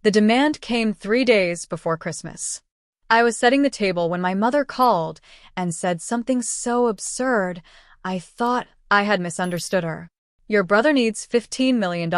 The demand came 3 days before Christmas. I was setting the table when my mother called and said something so absurd, I thought I had misunderstood her. Your brother needs $15 million.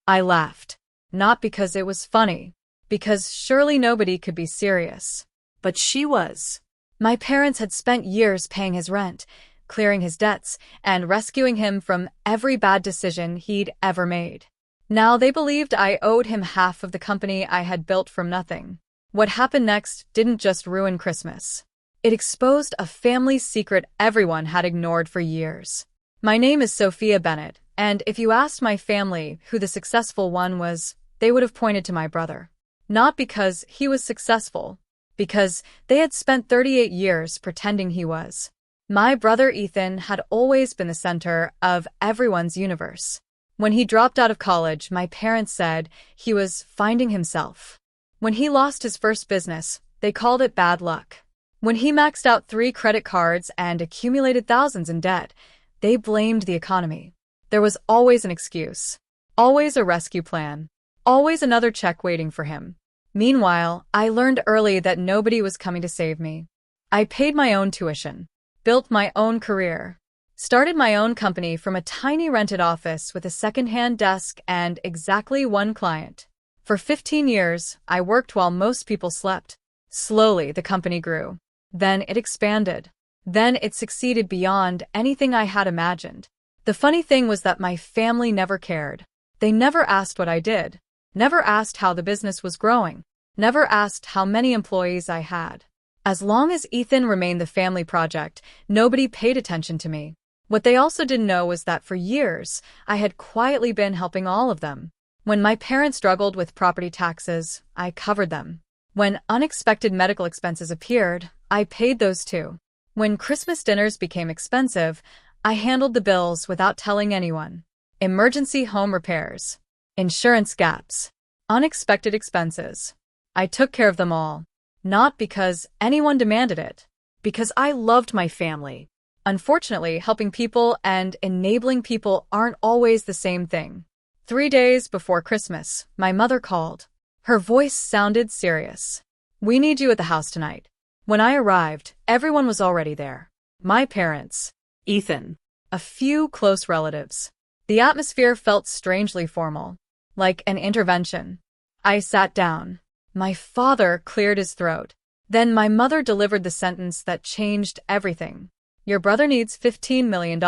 I laughed. Not because it was funny, because surely nobody could be serious. But she was. My parents had spent years paying his rent, clearing his debts, and rescuing him from every bad decision he'd ever made. Now they believed I owed him half of the company I had built from nothing. What happened next didn't just ruin Christmas. It exposed a family secret everyone had ignored for years. My name is Sophia Bennett, and if you asked my family who the successful one was, they would have pointed to my brother. Not because he was successful, because they had spent 38 years pretending he was. My brother Ethan had always been the center of everyone's universe. When he dropped out of college, my parents said he was finding himself. When he lost his first business, they called it bad luck. When he maxed out 3 credit cards and accumulated thousands in debt, they blamed the economy. There was always an excuse, always a rescue plan, always another check waiting for him. Meanwhile, I learned early that nobody was coming to save me. I paid my own tuition, built my own career, started my own company from a tiny rented office with a second-hand desk and exactly one client. For 15 years, I worked while most people slept. Slowly, the company grew. Then it expanded. Then it succeeded beyond anything I had imagined. The funny thing was that my family never cared. They never asked what I did, never asked how the business was growing, never asked how many employees I had. As long as Ethan remained the family project, nobody paid attention to me. What they also didn't know was that for years, I had quietly been helping all of them. When my parents struggled with property taxes, I covered them. When unexpected medical expenses appeared, I paid those too. When Christmas dinners became expensive, I handled the bills without telling anyone. Emergency home repairs, insurance gaps, unexpected expenses. I took care of them all. Not because anyone demanded it, because I loved my family. Unfortunately, helping people and enabling people aren't always the same thing. 3 days before Christmas, my mother called. Her voice sounded serious. We need you at the house tonight. When I arrived, everyone was already there. My parents, Ethan, a few close relatives. The atmosphere felt strangely formal, like an intervention. I sat down. My father cleared his throat. Then my mother delivered the sentence that changed everything. Your brother needs $15 million.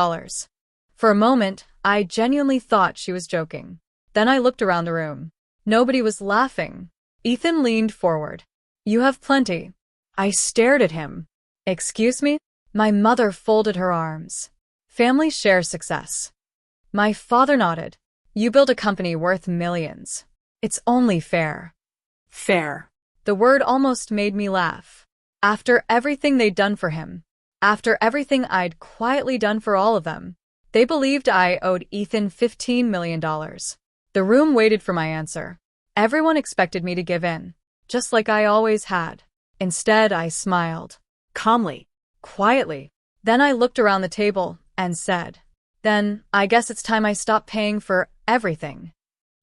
For a moment, I genuinely thought she was joking. Then I looked around the room. Nobody was laughing. Ethan leaned forward. You have plenty. I stared at him. Excuse me? My mother folded her arms. Families share success. My father nodded. You build a company worth millions. It's only fair. Fair. The word almost made me laugh. After everything they'd done for him, after everything I'd quietly done for all of them, they believed I owed Ethan $15 million. The room waited for my answer. Everyone expected me to give in, just like I always had. Instead, I smiled. Calmly. Quietly. Then I looked around the table and said, Then, I guess it's time I stopped paying for everything.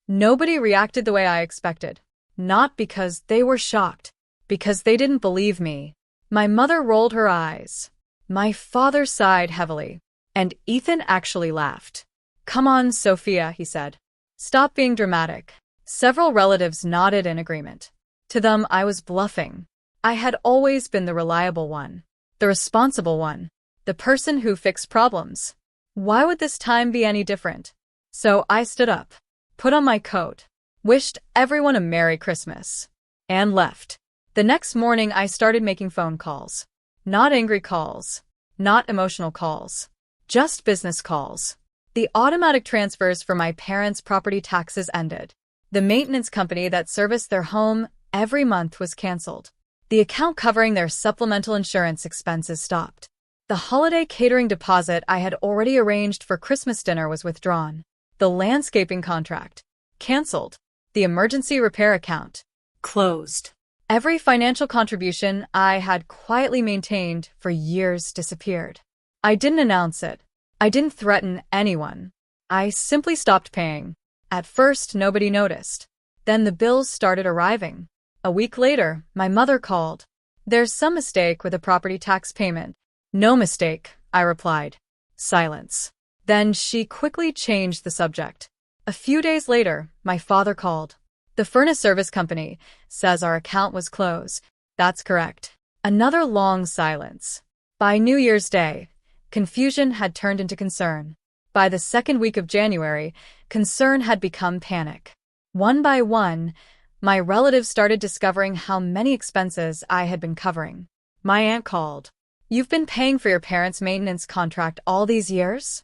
Nobody reacted the way I expected. Not because they were shocked, because they didn't believe me. My mother rolled her eyes. My father sighed heavily. And Ethan actually laughed. Come on, Sophia, he said. Stop being dramatic. Several relatives nodded in agreement. To them, I was bluffing. I had always been the reliable one, the responsible one, the person who fixed problems. Why would this time be any different? So I stood up, put on my coat, wished everyone a Merry Christmas, and left. The next morning, I started making phone calls. Not angry calls, not emotional calls, just business calls. The automatic transfers for my parents' property taxes ended. The maintenance company that serviced their home every month was canceled. The account covering their supplemental insurance expenses stopped. The holiday catering deposit I had already arranged for Christmas dinner was withdrawn. The landscaping contract canceled. The emergency repair account closed. Every financial contribution I had quietly maintained for years disappeared. I didn't announce it. I didn't threaten anyone. I simply stopped paying. At first, nobody noticed. Then the bills started arriving. A week later, my mother called. "There's some mistake with the property tax payment." "No mistake," I replied. Silence. Then she quickly changed the subject. A few days later, my father called. "The furnace service company says our account was closed." "That's correct." Another long silence. By New Year's Day, confusion had turned into concern. By the second week of January, concern had become panic. One by one, my relatives started discovering how many expenses I had been covering. My aunt called. "You've been paying for your parents' maintenance contract all these years?"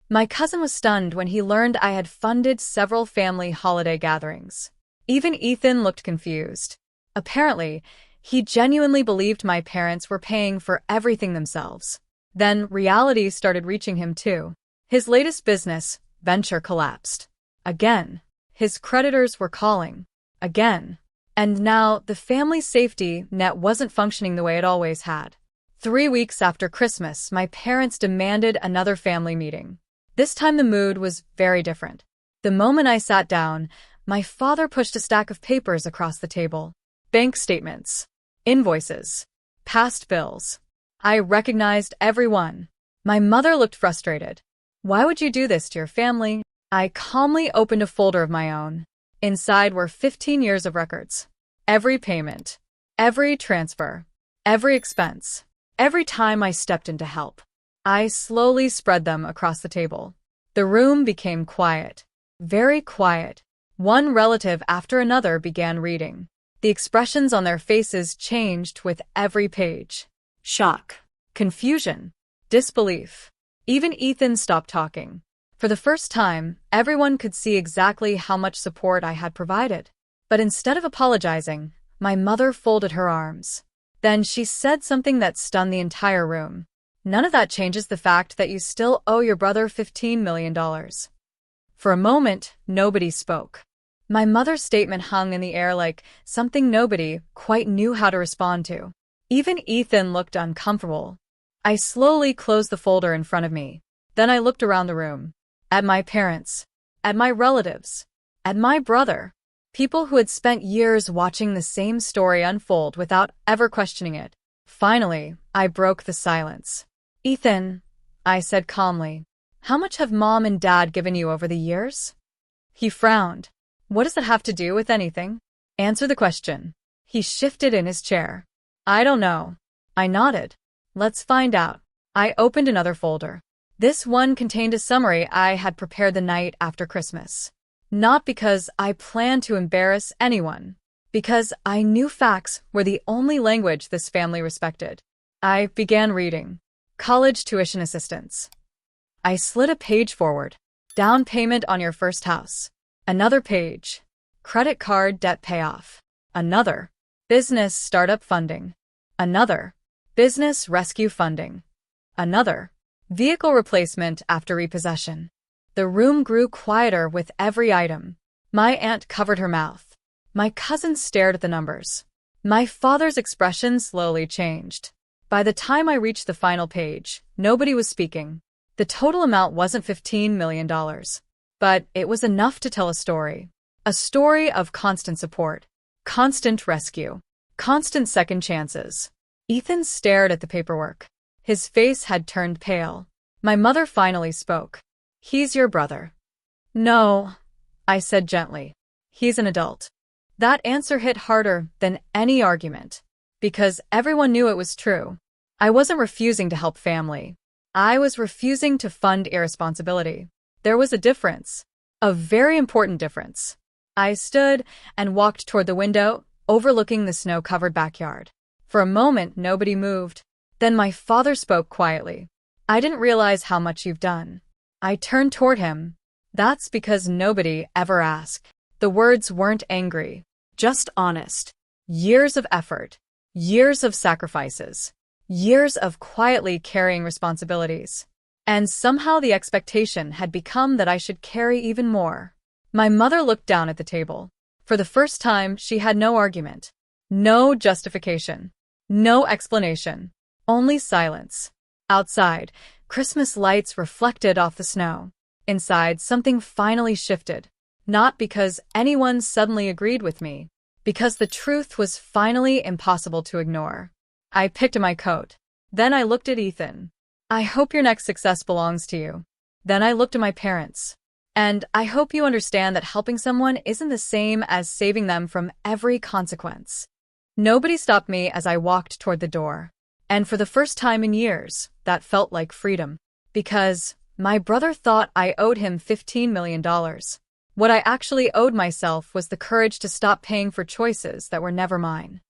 My cousin was stunned when he learned I had funded several family holiday gatherings. Even Ethan looked confused. Apparently, he genuinely believed my parents were paying for everything themselves. Then reality started reaching him too. His latest business venture collapsed. Again. His creditors were calling. Again. And now the family safety net wasn't functioning the way it always had. 3 weeks after Christmas, my parents demanded another family meeting. This time the mood was very different. The moment I sat down, my father pushed a stack of papers across the table. Bank statements, invoices, past bills. I recognized every one. My mother looked frustrated. "Why would you do this to your family?" I calmly opened a folder of my own. Inside were 15 years of records. Every payment, every transfer, every expense, every time I stepped in to help. I slowly spread them across the table. The room became quiet. Very quiet. One relative after another began reading. The expressions on their faces changed with every page. Shock, confusion, disbelief. Even Ethan stopped talking. For the first time, everyone could see exactly how much support I had provided. But instead of apologizing, my mother folded her arms. Then she said something that stunned the entire room. "None of that changes the fact that you still owe your brother $15 million. For a moment, nobody spoke. My mother's statement hung in the air like something nobody quite knew how to respond to. Even Ethan looked uncomfortable. I slowly closed the folder in front of me. Then I looked around the room. At my parents. At my relatives. At my brother. People who had spent years watching the same story unfold without ever questioning it. Finally, I broke the silence. "Ethan," I said calmly, "how much have Mom and Dad given you over the years?" He frowned. "What does that have to do with anything?" "Answer the question." He shifted in his chair. "I don't know." I nodded. "Let's find out." I opened another folder. This one contained a summary I had prepared the night after Christmas. Not because I planned to embarrass anyone, because I knew facts were the only language this family respected. I began reading. College tuition assistance. I slid a page forward. Down payment on your first house. Another page. Credit card debt payoff. Another. Business startup funding. Another. Business rescue funding. Another. Vehicle replacement after repossession. The room grew quieter with every item. My aunt covered her mouth. My cousin stared at the numbers. My father's expression slowly changed. By the time I reached the final page, nobody was speaking. The total amount wasn't $15 million, but it was enough to tell a story. A story of constant support, constant rescue, constant second chances. Ethan stared at the paperwork. His face had turned pale. My mother finally spoke. "He's your brother." "No," I said gently. "He's an adult." That answer hit harder than any argument, because everyone knew it was true. I wasn't refusing to help family. I was refusing to fund irresponsibility. There was a difference. A very important difference. I stood and walked toward the window, overlooking the snow-covered backyard. For a moment, nobody moved. Then my father spoke quietly. "I didn't realize how much you've done." I turned toward him. "That's because nobody ever asked." The words weren't angry, just honest. Years of effort, years of sacrifices, years of quietly carrying responsibilities. And somehow the expectation had become that I should carry even more. My mother looked down at the table. For the first time, she had no argument, no justification, no explanation. Only silence. Outside, Christmas lights reflected off the snow. Inside, something finally shifted. Not because anyone suddenly agreed with me, because the truth was finally impossible to ignore. I picked up my coat. Then I looked at Ethan. I hope your next success belongs to you. Then I looked at my parents. And I hope you understand that helping someone isn't the same as saving them from every consequence. Nobody stopped me as I walked toward the door. And for the first time in years, that felt like freedom. Because my brother thought I owed him $15 million. What I actually owed myself was the courage to stop paying for choices that were never mine.